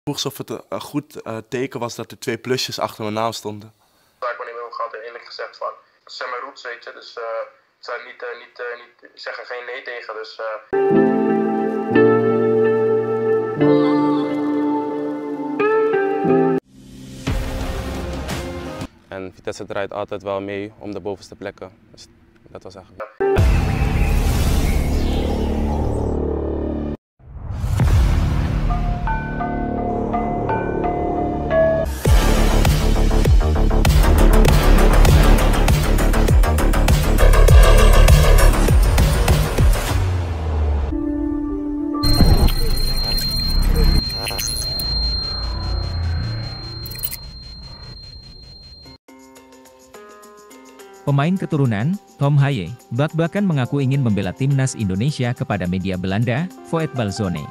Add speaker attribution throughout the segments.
Speaker 1: Vroeg of het een goed teken was dat er 2 plusjes achter mijn naam stonden.
Speaker 2: Daar heb ik niet meer gehad en eerlijk gezegd van, het zijn mijn roots, weet je, dus ik zou niet zeggen geen nee tegen, dus...
Speaker 3: En Vitesse draait altijd wel mee om de bovenste plekken, dus dat was eigenlijk...
Speaker 4: Pemain keturunan, Tom Haye, blak-blakan mengaku ingin membela timnas Indonesia kepada media Belanda, Voetbalzone.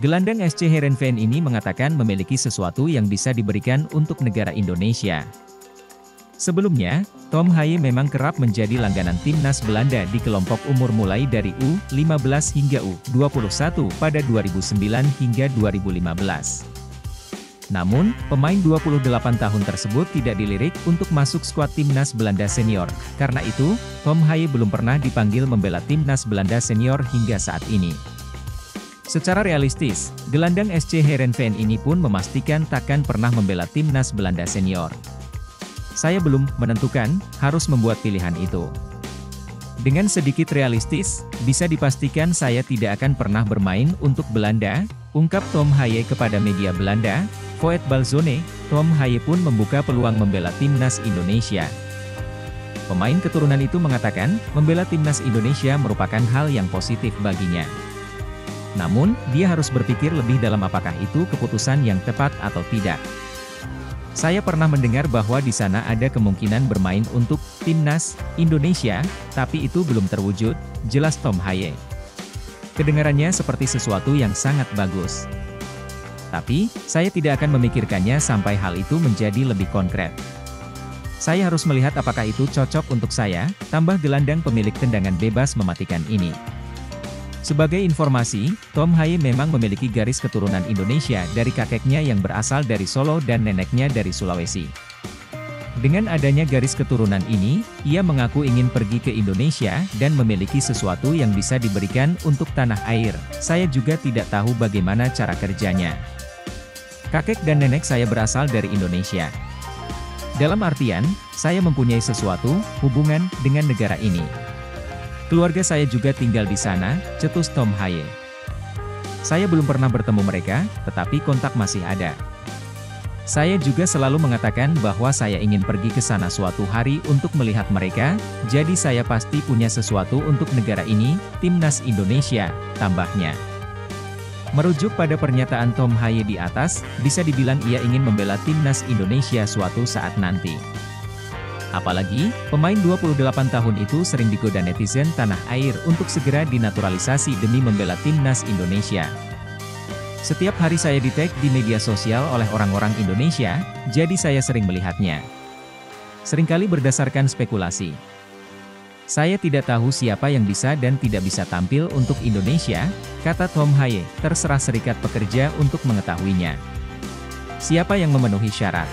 Speaker 4: Gelandang SC Heerenveen ini mengatakan memiliki sesuatu yang bisa diberikan untuk negara Indonesia. Sebelumnya, Tom Haye memang kerap menjadi langganan timnas Belanda di kelompok umur mulai dari U15 hingga U21 pada 2009 hingga 2015. Namun, pemain 28 tahun tersebut tidak dilirik untuk masuk skuad timnas Belanda senior. Karena itu, Tom Haye belum pernah dipanggil membela timnas Belanda senior hingga saat ini. Secara realistis, gelandang SC Heerenveen ini pun memastikan takkan pernah membela timnas Belanda senior. Saya belum menentukan, harus membuat pilihan itu. Dengan sedikit realistis, bisa dipastikan saya tidak akan pernah bermain untuk Belanda, ungkap Tom Haye kepada media Belanda, Voetbalzone. Tom Haye pun membuka peluang membela timnas Indonesia. Pemain keturunan itu mengatakan, membela timnas Indonesia merupakan hal yang positif baginya. Namun, dia harus berpikir lebih dalam apakah itu keputusan yang tepat atau tidak. Saya pernah mendengar bahwa di sana ada kemungkinan bermain untuk timnas Indonesia, tapi itu belum terwujud, jelas Tom Haye. Kedengarannya seperti sesuatu yang sangat bagus. Tapi, saya tidak akan memikirkannya sampai hal itu menjadi lebih konkret. Saya harus melihat apakah itu cocok untuk saya, tambah gelandang pemilik tendangan bebas mematikan ini. Sebagai informasi, Tom Haye memang memiliki garis keturunan Indonesia dari kakeknya yang berasal dari Solo dan neneknya dari Sulawesi. Dengan adanya garis keturunan ini, ia mengaku ingin pergi ke Indonesia dan memiliki sesuatu yang bisa diberikan untuk tanah air. Saya juga tidak tahu bagaimana cara kerjanya. Kakek dan nenek saya berasal dari Indonesia. Dalam artian, saya mempunyai sesuatu, hubungan, dengan negara ini. Keluarga saya juga tinggal di sana, cetus Tom Haye. Saya belum pernah bertemu mereka, tetapi kontak masih ada. Saya juga selalu mengatakan bahwa saya ingin pergi ke sana suatu hari untuk melihat mereka, jadi saya pasti punya sesuatu untuk negara ini, timnas Indonesia, tambahnya. Merujuk pada pernyataan Tom Haye di atas, bisa dibilang ia ingin membela timnas Indonesia suatu saat nanti. Apalagi, pemain 28 tahun itu sering digoda netizen tanah air untuk segera dinaturalisasi demi membela timnas Indonesia. Setiap hari saya di-tag di media sosial oleh orang-orang Indonesia, jadi saya sering melihatnya. Seringkali berdasarkan spekulasi. Saya tidak tahu siapa yang bisa dan tidak bisa tampil untuk Indonesia, kata Tom Haye, terserah serikat pekerja untuk mengetahuinya. Siapa yang memenuhi syarat?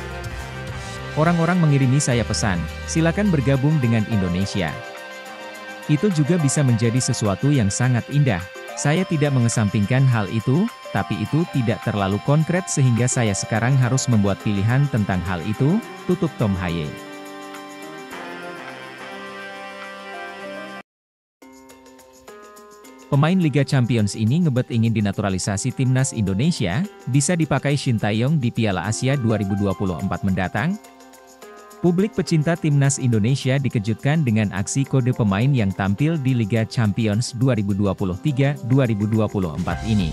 Speaker 4: Orang-orang mengirimi saya pesan, silakan bergabung dengan Indonesia. Itu juga bisa menjadi sesuatu yang sangat indah. Saya tidak mengesampingkan hal itu, tapi itu tidak terlalu konkret sehingga saya sekarang harus membuat pilihan tentang hal itu, tutup Tom Haye. Pemain Liga Champions ini ngebet ingin dinaturalisasi timnas Indonesia, bisa dipakai Shin Tae-yong di Piala Asia 2024 mendatang. Publik pecinta timnas Indonesia dikejutkan dengan aksi kode pemain yang tampil di Liga Champions 2023-2024 ini.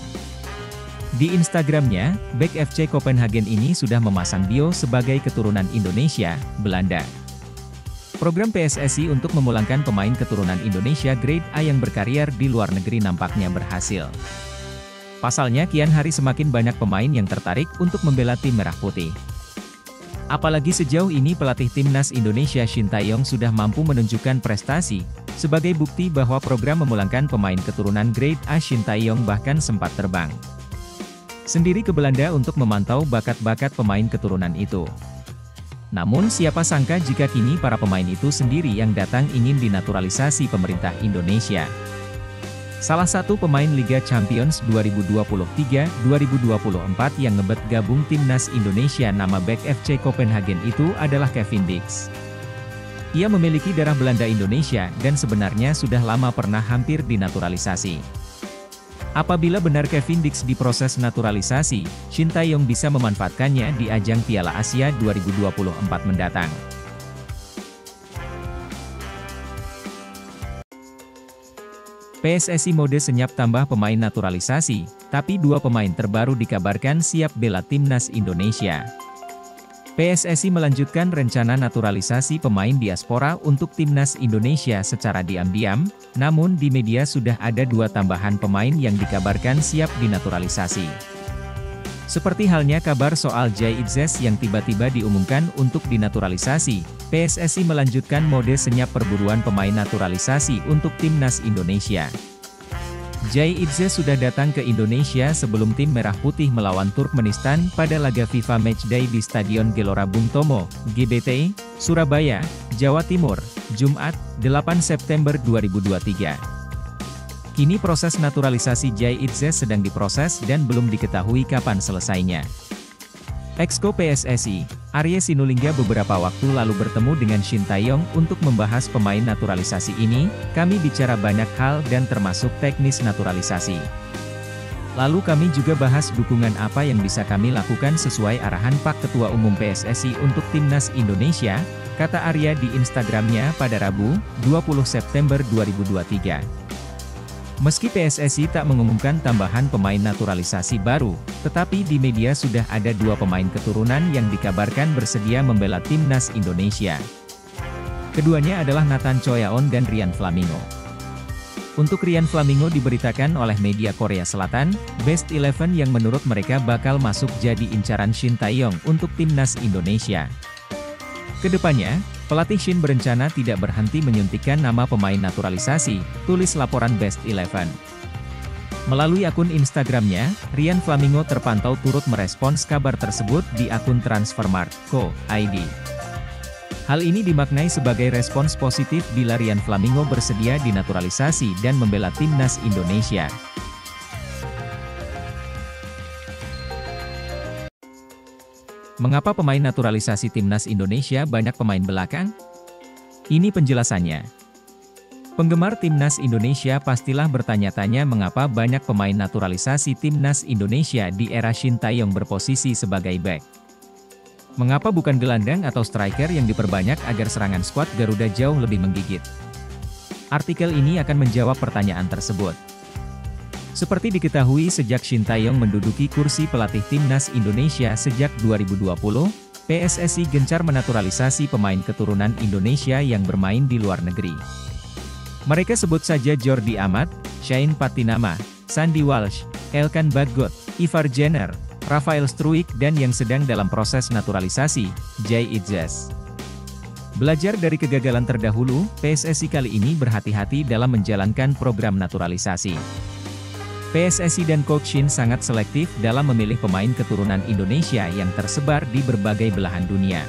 Speaker 4: Di Instagramnya, bek FC Copenhagen ini sudah memasang bio sebagai keturunan Indonesia, Belanda. Program PSSI untuk memulangkan pemain keturunan Indonesia Grade A yang berkarier di luar negeri nampaknya berhasil. Pasalnya kian hari semakin banyak pemain yang tertarik untuk membela tim Merah Putih. Apalagi sejauh ini pelatih timnas Indonesia Shin Tae-yong sudah mampu menunjukkan prestasi, sebagai bukti bahwa program memulangkan pemain keturunan Grade A Shin Tae-yong bahkan sempat terbang. sendiri ke Belanda untuk memantau bakat-bakat pemain keturunan itu. Namun siapa sangka jika kini para pemain itu sendiri yang datang ingin dinaturalisasi pemerintah Indonesia. Salah satu pemain Liga Champions 2023-2024 yang ngebet gabung timnas Indonesia nama bek FC Copenhagen itu adalah Kevin Dix. Ia memiliki darah Belanda Indonesia dan sebenarnya sudah lama pernah hampir dinaturalisasi. Apabila benar Kevin Dix diproses naturalisasi, Shin Tae-yong bisa memanfaatkannya di ajang Piala Asia 2024 mendatang. PSSI mode senyap tambah pemain naturalisasi, tapi 2 pemain terbaru dikabarkan siap bela timnas Indonesia. PSSI melanjutkan rencana naturalisasi pemain diaspora untuk timnas Indonesia secara diam-diam, namun di media sudah ada 2 tambahan pemain yang dikabarkan siap dinaturalisasi. Seperti halnya kabar soal Jay Itzes yang tiba-tiba diumumkan untuk dinaturalisasi, PSSI melanjutkan mode senyap perburuan pemain naturalisasi untuk timnas Indonesia. Jay Itzes sudah datang ke Indonesia sebelum tim Merah Putih melawan Turkmenistan pada laga FIFA Matchday di Stadion Gelora Bung Tomo, GBT, Surabaya, Jawa Timur, Jumat, 8 September 2023. Kini proses naturalisasi Jay Itzes sedang diproses dan belum diketahui kapan selesainya. Exco PSSI, Arye Sinulinga beberapa waktu lalu bertemu dengan Shin Tae-yong untuk membahas pemain naturalisasi ini. Kami bicara banyak hal dan termasuk teknis naturalisasi. Lalu kami juga bahas dukungan apa yang bisa kami lakukan sesuai arahan Pak Ketua Umum PSSI untuk Timnas Indonesia, kata Arya di Instagramnya pada Rabu, 20 September 2023. Meski PSSI tak mengumumkan tambahan pemain naturalisasi baru, tetapi di media sudah ada 2 pemain keturunan yang dikabarkan bersedia membela timnas Indonesia. Keduanya adalah Nathan Choyaon dan Ryan Flamingo. Untuk Ryan Flamingo diberitakan oleh media Korea Selatan, Best 11 yang menurut mereka bakal masuk jadi incaran Shin Tae-yong untuk timnas Indonesia. Kedepannya, pelatih Shin berencana tidak berhenti menyuntikkan nama pemain naturalisasi, tulis laporan Best 11. Melalui akun Instagramnya, Ryan Flamingo terpantau turut merespons kabar tersebut di akun Transfermarkt.co.id. Hal ini dimaknai sebagai respons positif bila Ryan Flamingo bersedia dinaturalisasi dan membela timnas Indonesia. Mengapa pemain naturalisasi timnas Indonesia banyak pemain belakang? Ini penjelasannya. Penggemar timnas Indonesia pastilah bertanya-tanya mengapa banyak pemain naturalisasi timnas Indonesia di era Shin Tae-yong berposisi sebagai bek. Mengapa bukan gelandang atau striker yang diperbanyak agar serangan skuad Garuda jauh lebih menggigit? Artikel ini akan menjawab pertanyaan tersebut. Seperti diketahui sejak Shin Tae-yong menduduki kursi pelatih timnas Indonesia sejak 2020, PSSI gencar menaturalisasi pemain keturunan Indonesia yang bermain di luar negeri. Mereka sebut saja Jordi Amat, Shane Patinama, Sandy Walsh, Elkan Bagot, Ivar Jenner, Rafael Struijk dan yang sedang dalam proses naturalisasi, Jay Itzes. Belajar dari kegagalan terdahulu, PSSI kali ini berhati-hati dalam menjalankan program naturalisasi. PSSI dan Coach Shin sangat selektif dalam memilih pemain keturunan Indonesia yang tersebar di berbagai belahan dunia.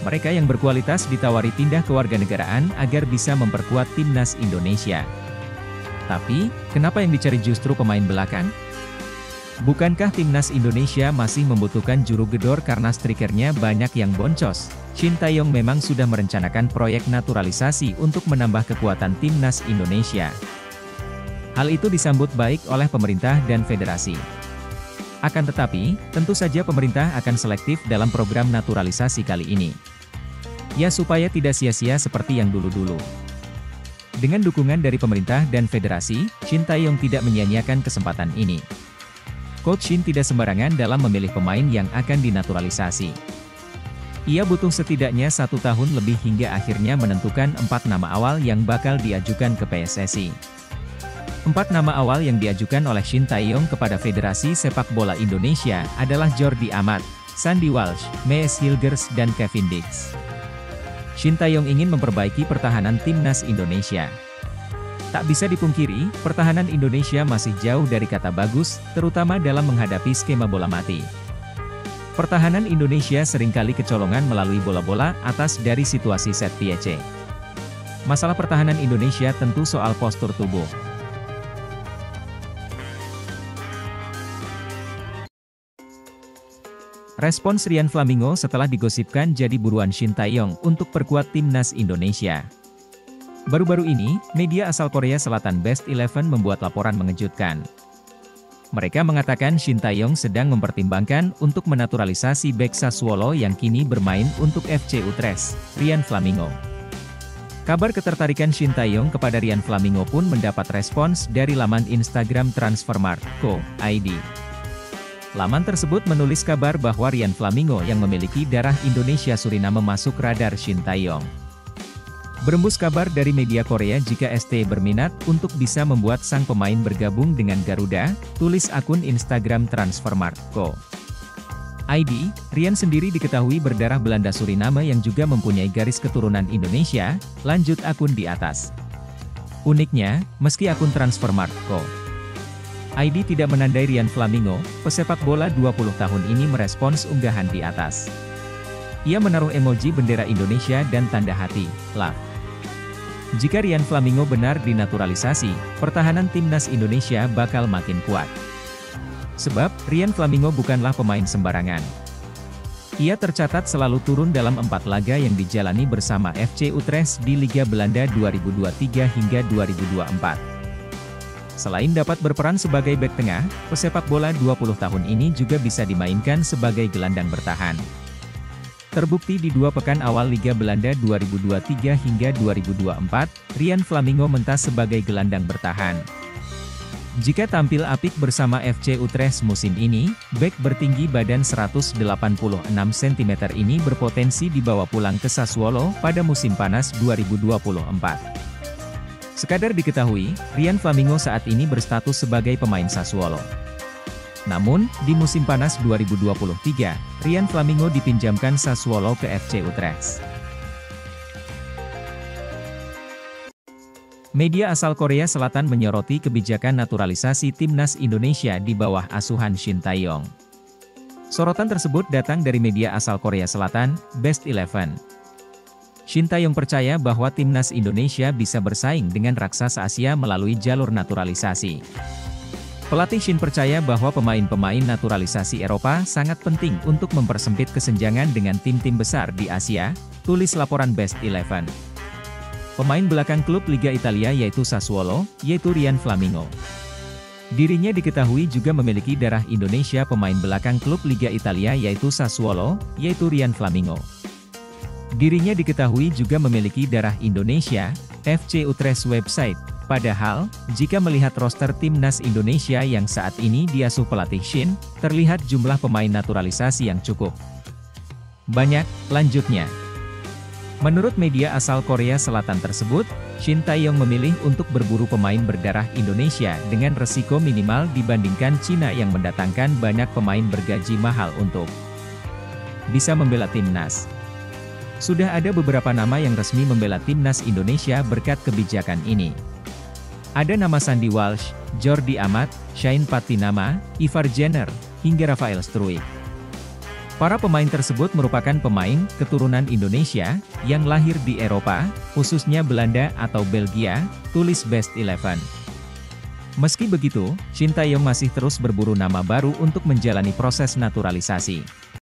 Speaker 4: Mereka yang berkualitas ditawari pindah kewarganegaraan agar bisa memperkuat timnas Indonesia. Tapi, kenapa yang dicari justru pemain belakang? Bukankah timnas Indonesia masih membutuhkan juru gedor karena strikernya banyak yang boncos? Shin Tae-yong memang sudah merencanakan proyek naturalisasi untuk menambah kekuatan timnas Indonesia. Hal itu disambut baik oleh pemerintah dan federasi. Akan tetapi, tentu saja pemerintah akan selektif dalam program naturalisasi kali ini. Ya supaya tidak sia-sia seperti yang dulu-dulu. Dengan dukungan dari pemerintah dan federasi, Shin Tae-yong tidak menyia-nyiakan kesempatan ini. Coach Shin tidak sembarangan dalam memilih pemain yang akan dinaturalisasi. Ia butuh setidaknya 1 tahun lebih hingga akhirnya menentukan 4 nama awal yang bakal diajukan ke PSSI. 4 nama awal yang diajukan oleh Shin Tae-yong kepada Federasi Sepak Bola Indonesia adalah Jordi Amat, Sandy Walsh, Mees Hilgers dan Kevin Dix. Shin Tae-yong ingin memperbaiki pertahanan timnas Indonesia. Tak bisa dipungkiri, pertahanan Indonesia masih jauh dari kata bagus, terutama dalam menghadapi skema bola mati. Pertahanan Indonesia seringkali kecolongan melalui bola-bola atas dari situasi set piece. Masalah pertahanan Indonesia tentu soal postur tubuh. Respons Rian Flamingo setelah digosipkan jadi buruan Shin Tae-yong untuk perkuat timnas Indonesia. Baru-baru ini, media asal Korea Selatan Best 11 membuat laporan mengejutkan. Mereka mengatakan Shin Tae-yong sedang mempertimbangkan untuk menaturalisasi bek Sassuolo yang kini bermain untuk FC Utrecht, Rian Flamingo. Kabar ketertarikan Shin Tae-yong kepada Rian Flamingo pun mendapat respons dari laman Instagram Transfermarkt.co.id. Laman tersebut menulis kabar bahwa Rian Flamingo yang memiliki darah Indonesia Suriname masuk radar Shin Tae-yong. Berembus kabar dari media Korea jika ST berminat untuk bisa membuat sang pemain bergabung dengan Garuda, tulis akun Instagram Transfermarkt.co.id. Rian sendiri diketahui berdarah Belanda Suriname yang juga mempunyai garis keturunan Indonesia, lanjut akun di atas. Uniknya, meski akun Transfermarkt.co.id tidak menandai Rian Flamingo, pesepak bola 20 tahun ini merespons unggahan di atas. Ia menaruh emoji bendera Indonesia dan tanda hati, love. Jika Rian Flamingo benar dinaturalisasi, pertahanan timnas Indonesia bakal makin kuat. Sebab, Rian Flamingo bukanlah pemain sembarangan. Ia tercatat selalu turun dalam 4 laga yang dijalani bersama FC Utrecht di Liga Belanda 2023 hingga 2024. Selain dapat berperan sebagai bek tengah, pesepak bola 20 tahun ini juga bisa dimainkan sebagai gelandang bertahan. Terbukti di 2 pekan awal Liga Belanda 2023 hingga 2024, Rian Flamingo mentas sebagai gelandang bertahan. Jika tampil apik bersama FC Utrecht musim ini, bek bertinggi badan 186 cm ini berpotensi dibawa pulang ke Sassuolo pada musim panas 2024. Sekadar diketahui, Rian Flamingo saat ini berstatus sebagai pemain Sassuolo. Namun, di musim panas 2023, Rian Flamingo dipinjamkan Sassuolo ke FC Utrecht. Media asal Korea Selatan menyoroti kebijakan naturalisasi timnas Indonesia di bawah asuhan Shin Tae-yong. Sorotan tersebut datang dari media asal Korea Selatan, Best 11. Shin Tae-yong percaya bahwa timnas Indonesia bisa bersaing dengan raksasa Asia melalui jalur naturalisasi. Pelatih Shin percaya bahwa pemain-pemain naturalisasi Eropa sangat penting untuk mempersempit kesenjangan dengan tim-tim besar di Asia, tulis laporan Best 11. Pemain belakang klub Liga Italia yaitu Sassuolo, yaitu Rian Flamingo. Dirinya diketahui juga memiliki darah Indonesia. Pemain belakang klub Liga Italia yaitu Sassuolo, yaitu Rian Flamingo. Dirinya diketahui juga memiliki darah Indonesia, FC Utrecht website. Padahal, jika melihat roster timnas Indonesia yang saat ini diasuh pelatih Shin, terlihat jumlah pemain naturalisasi yang cukup banyak. Lanjutnya, menurut media asal Korea Selatan tersebut, Shin Tae-yong memilih untuk berburu pemain berdarah Indonesia dengan resiko minimal dibandingkan Cina yang mendatangkan banyak pemain bergaji mahal untuk bisa membela timnas. Sudah ada beberapa nama yang resmi membela timnas Indonesia berkat kebijakan ini. Ada nama Sandy Walsh, Jordi Amat, Shane Patinama, Ivar Jenner, hingga Rafael Struijk. Para pemain tersebut merupakan pemain keturunan Indonesia yang lahir di Eropa, khususnya Belanda atau Belgia, tulis Best 11. Meski begitu, Shin Tae-yong masih terus berburu nama baru untuk menjalani proses naturalisasi.